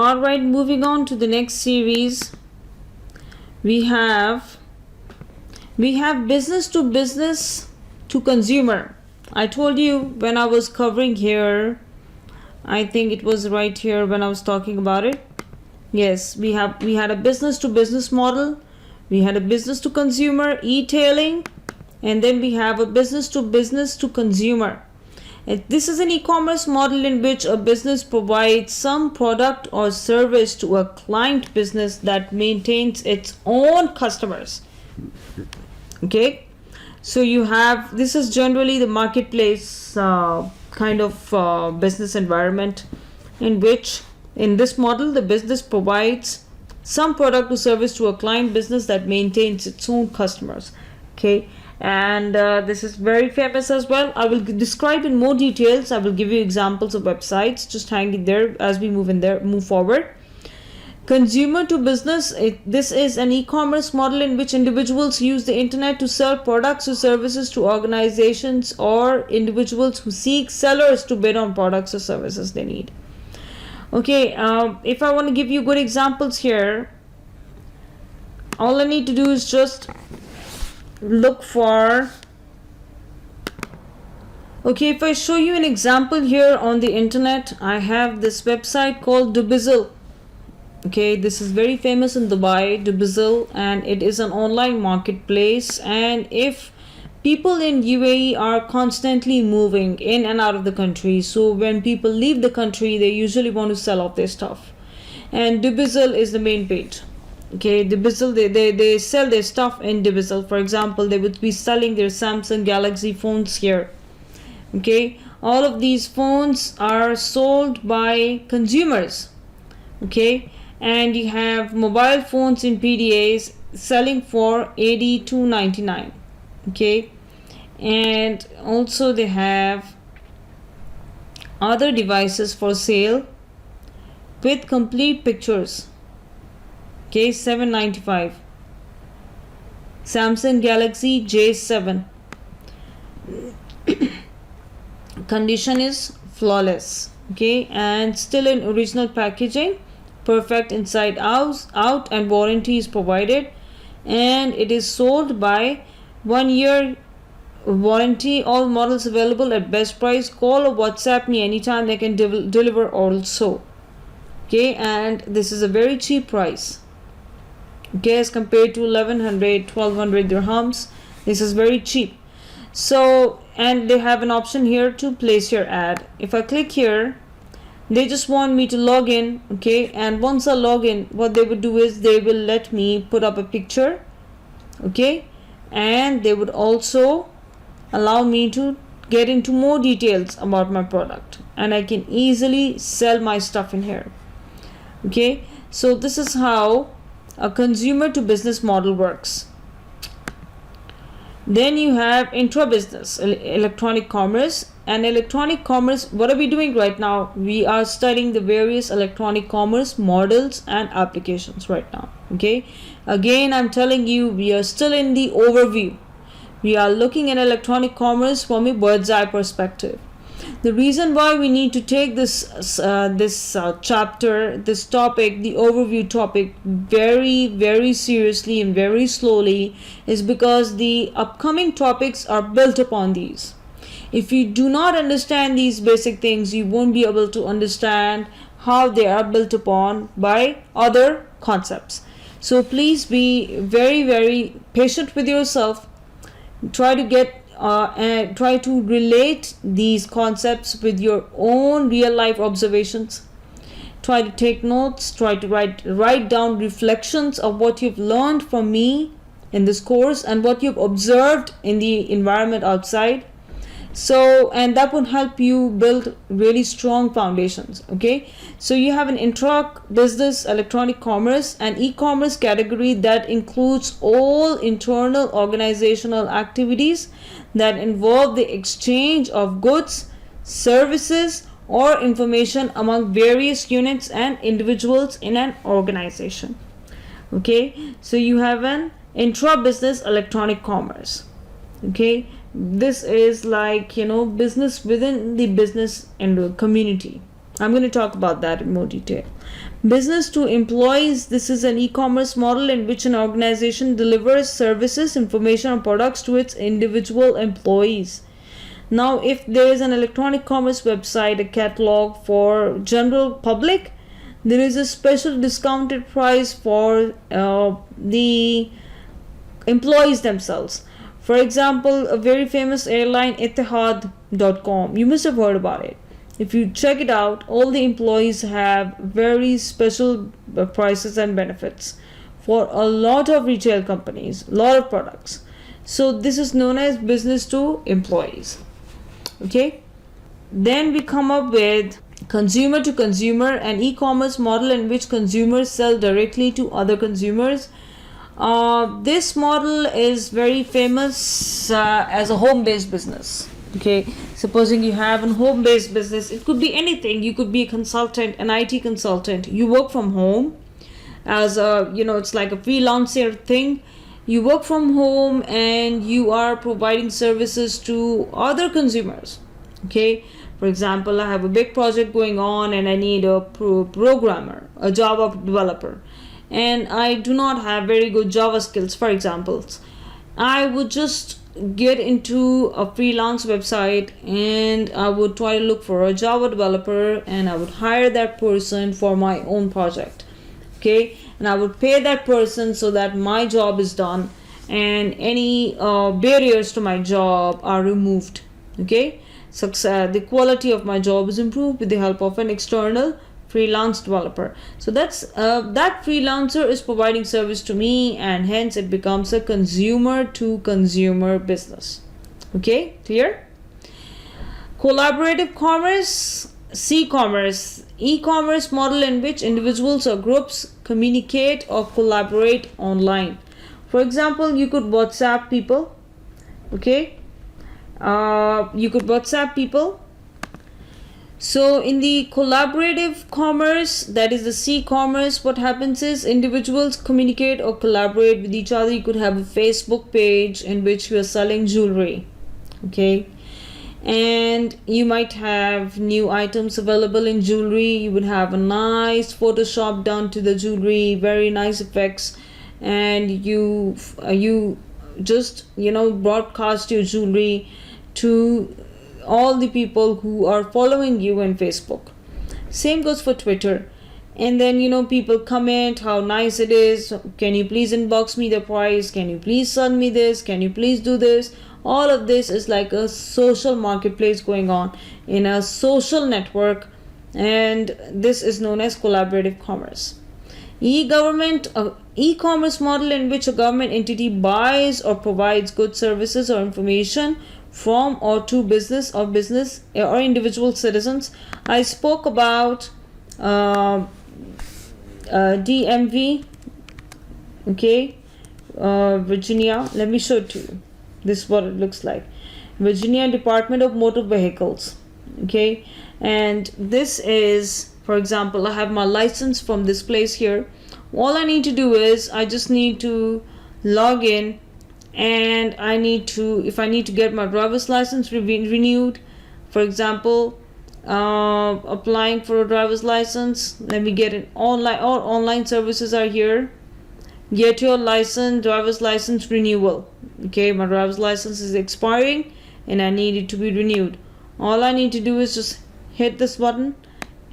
All right, moving on to the next series, we have business to consumer. I told you when I was covering here, I think it was right here when I was talking about it. Yes, we had a business to business model, we had a business to consumer, e-tailing, and then we have a business to consumer. This is an e-commerce model in which a business provides some product or service to a client business that maintains its own customers. Okay, so this is generally the marketplace kind of business environment in which, in this model, the business provides some product or service to a client business that maintains its own customers. Okay, and this is very famous as well. I will describe in more details. I will give you examples of websites. Just hang it there as we move forward. Consumer to business, this is an e-commerce model in which individuals use the internet to sell products or services to organizations or individuals who seek sellers to bid on products or services they need. Okay, if I want to give you good examples here, all I need to do is just look for, okay, if I show you an example here on the internet, I have this website called Dubizzle. Okay, this is very famous in Dubai, Dubizzle, and it is an online marketplace. And if people in UAE are constantly moving in and out of the country, so when people leave the country, they usually want to sell off their stuff, and Dubizzle is the main page. Okay, Dubizzle, they sell their stuff in Dubizzle. For example, they would be selling their Samsung Galaxy phones here. Okay, all of these phones are sold by consumers. Okay, and you have mobile phones in PDAs selling for $82.99. Okay, and also they have other devices for sale with complete pictures. Okay, $7.95. Samsung Galaxy J7. Condition is flawless. Okay, and still in original packaging, perfect inside out, and warranty is provided, and it is sold by 1 year warranty. All models available at best price. Call or WhatsApp me anytime. They can deliver also. Okay, and this is a very cheap price. Okay, as compared to 1200 dirhams, this is very cheap. So, and they have an option here to place your ad. If I click here, they just want me to log in. Okay, and once I log in, what they would do is they will let me put up a picture. Okay, and they would also allow me to get into more details about my product, and I can easily sell my stuff in here. Okay, so this is how a consumer to business model works. Then you have intra-business electronic commerce. And electronic commerce, what are we doing right now? We are studying the various electronic commerce models and applications right now. Okay, again, I'm telling you, we are still in the overview. We are looking at electronic commerce from a bird's eye perspective. The reason why we need to take this chapter, this topic, the overview topic, very seriously and very slowly is because the upcoming topics are built upon these. If you do not understand these basic things, you won't be able to understand how they are built upon by other concepts. So please be very patient with yourself. Try to relate these concepts with your own real life observations. Try to take notes. Try to write down reflections of what you've learned from me in this course and what you've observed in the environment outside. So, and that would help you build really strong foundations. Okay, so you have an intra-business electronic commerce and e-commerce category that includes all internal organizational activities that involve the exchange of goods, services, or information among various units and individuals in an organization. Okay, so you have an intra-business electronic commerce. Okay, this is like, business within the business and community. I'm going to talk about that in more detail. Business to employees, this is an e-commerce model in which an organization delivers services, information, or products to its individual employees. Now, if there is an electronic commerce website, a catalog for general public, there is a special discounted price for the employees themselves. For example, a very famous airline, Etihad.com, you must have heard about it. If you check it out, all the employees have very special prices and benefits for a lot of retail companies, a lot of products. So this is known as business to employees. Okay, then we come up with consumer to consumer, an e-commerce model in which consumers sell directly to other consumers. This model is very famous as a home-based business. Okay, supposing you have a home-based business, it could be anything. You could be a consultant, an IT consultant. You work from home as a, it's like a freelancer thing. You work from home and you are providing services to other consumers. Okay, for example, I have a big project going on and I need a programmer, a Java developer, and I do not have very good Java skills, for example. I would just get into a freelance website and I would try to look for a Java developer and I would hire that person for my own project. Okay, and I would pay that person so that my job is done and any barriers to my job are removed. Okay, the quality of my job is improved with the help of an external freelance developer. So that's that freelancer is providing service to me, and hence it becomes a consumer to consumer business. Okay, clear? Collaborative commerce, C-commerce, e-commerce model in which individuals or groups communicate or collaborate online. For example, you could WhatsApp people. Okay, you could WhatsApp people. So in the collaborative commerce, that is the C-commerce, what happens is individuals communicate or collaborate with each other. You could have a Facebook page in which you are selling jewelry. Okay, and you might have new items available in jewelry. You would have a nice Photoshop done to the jewelry, very nice effects, and you just broadcast your jewelry to all the people who are following you on Facebook. Same goes for Twitter. And then people comment how nice it is. Can you please inbox me the price? Can you please send me this? Can you please do this? All of this is like a social marketplace going on in a social network, and this is known as collaborative commerce. E-government, e-commerce model in which a government entity buys or provides goods, services, or information from or to business or individual citizens. I spoke about DMV, okay, Virginia. Let me show it to you. This is what it looks like. Virginia Department of Motor Vehicles. Okay, and this is, for example, I have my license from this place here. All I need to do is I just need to log in, and if I need to get my driver's license renewed, for example, applying for a driver's license, let me get it online. All online services are here. Get your license, driver's license renewal. Okay, my driver's license is expiring and I need it to be renewed. All I need to do is just hit this button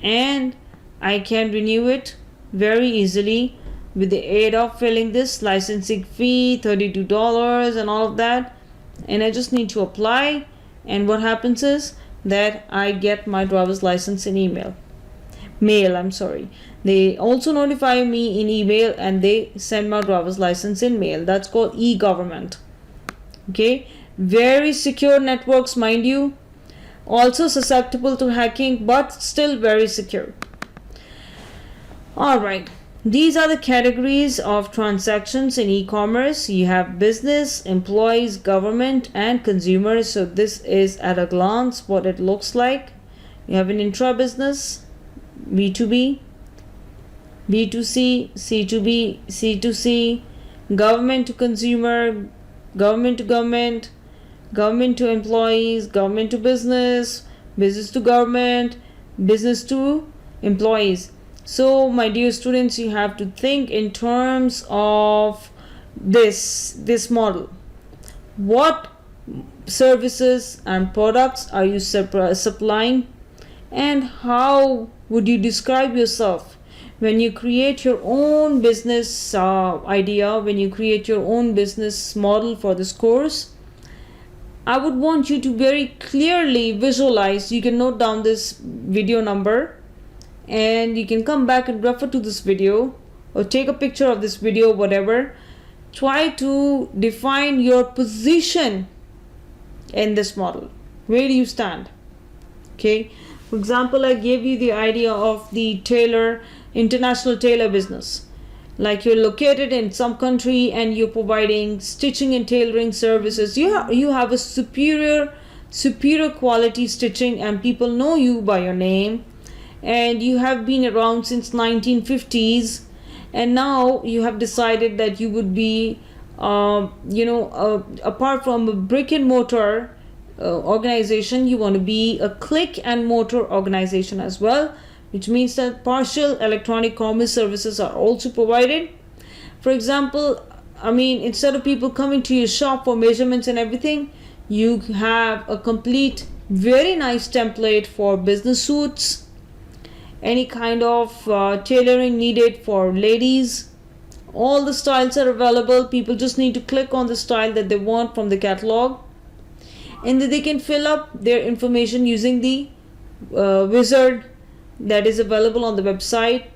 and I can renew it very easily with the aid of filling this licensing fee, $32 and all of that. And I just need to apply, and what happens is that I get my driver's license in mail. They also notify me in email and they send my driver's license in mail. That's called e-government. Okay, very secure networks, mind you, also susceptible to hacking but still very secure. All right, these are the categories of transactions in e-commerce. You have business, employees, government, and consumers. So this is at a glance what it looks like. You have an intra-business, B2B, B2C, C2B, C2C, government to consumer, government to government, government to employees, government to business, business to government, business to employees. So my dear students, you have to think in terms of this model. What services and products are you supplying, and how would you describe yourself when you create your own business idea, when you create your own business model for this course? I would want you to very clearly visualize. You can note down this video number and you can come back and refer to this video or take a picture of this video, whatever. Try to define your position in this model. Where do you stand? Okay, for example, I gave you the idea of the international tailor business. Like you're located in some country and you're providing stitching and tailoring services. You have a superior quality stitching, and people know you by your name, and you have been around since 1950s, and now you have decided that you would be apart from a brick and mortar organization, you want to be a click and mortar organization as well, which means that partial electronic commerce services are also provided. For example, instead of people coming to your shop for measurements and everything, you have a complete, very nice template for business suits, any kind of tailoring needed for ladies. All the styles are available. People just need to click on the style that they want from the catalog, and then they can fill up their information using the wizard that is available on the website.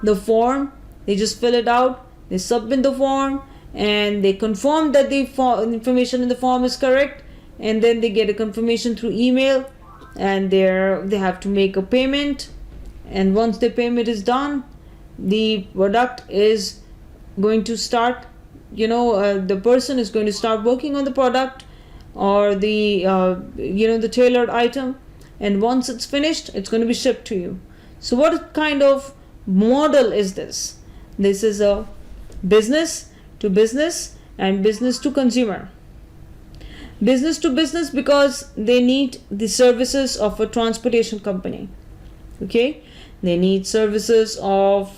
The form, they just fill it out, they submit the form, and they confirm that the information in the form is correct, and then they get a confirmation through email, and they have to make a payment. And once the payment is done, the product is going to start, the person is going to start working on the product or the tailored item, and once it's finished, it's going to be shipped to you. So what kind of model is this? This is a business to business and business to consumer. Business to business because they need the services of a transportation company. Okay, they need services of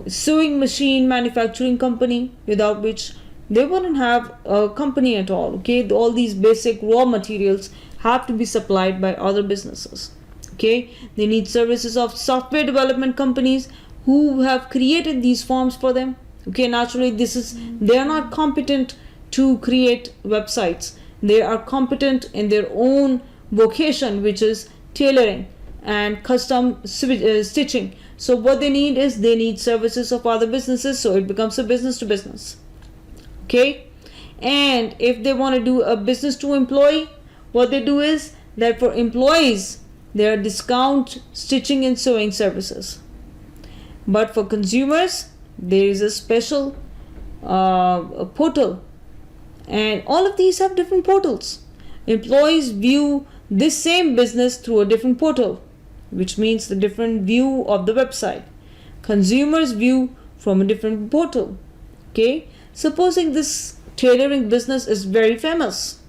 sewing machine manufacturing company, without which they wouldn't have a company at all. Okay, all these basic raw materials have to be supplied by other businesses. Okay, they need services of software development companies who have created these forms for them. Okay, naturally they are not competent to create websites. They are competent in their own vocation, which is tailoring and custom stitching. So what they need services of other businesses, so it becomes a business to business. Okay, and if they want to do a business to employee, what they do is that for employees there are discount stitching and sewing services, but for consumers there is a special portal, and all of these have different portals. Employees view this same business through a different portal, which means the different view of the website. Consumers view from a different portal. Okay, supposing this tailoring business is very famous.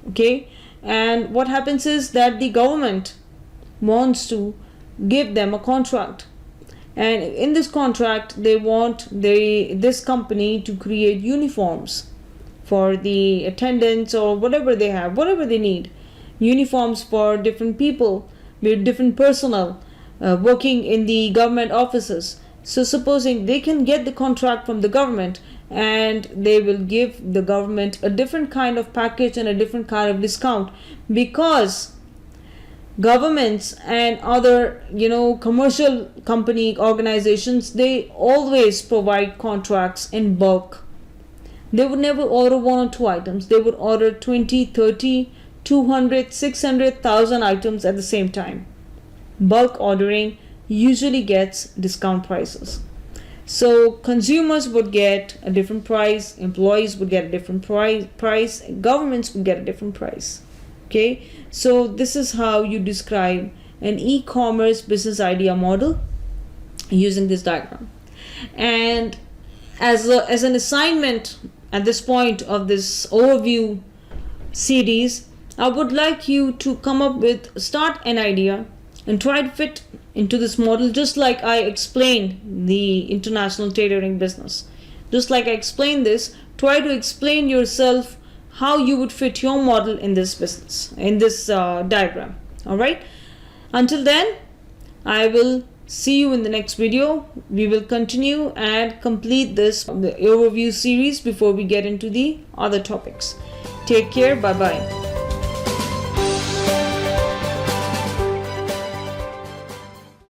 Okay, and what happens is that the government wants to give them a contract, and in this contract they want this company to create uniforms for the attendants or whatever they need, uniforms for different people with different personnel working in the government offices. So supposing they can get the contract from the government, and they will give the government a different kind of package and a different kind of discount, because governments and other commercial company organizations, they always provide contracts in bulk. They would never order 1 or 2 items. They would order 20, 30, 200, 600,000 items at the same time. Bulk ordering usually gets discount prices. So consumers would get a different price, employees would get a different price, governments would get a different price. Okay, so this is how you describe an e-commerce business idea model using this diagram. And as an assignment at this point of this overview series, I would like you to start an idea and try to fit into this model, just like I explained the international tailoring business. Just like I explained this, try to explain yourself how you would fit your model in this business, in this diagram. All right. Until then, I will see you in the next video. We will continue and complete this overview series before we get into the other topics. Take care. Bye bye.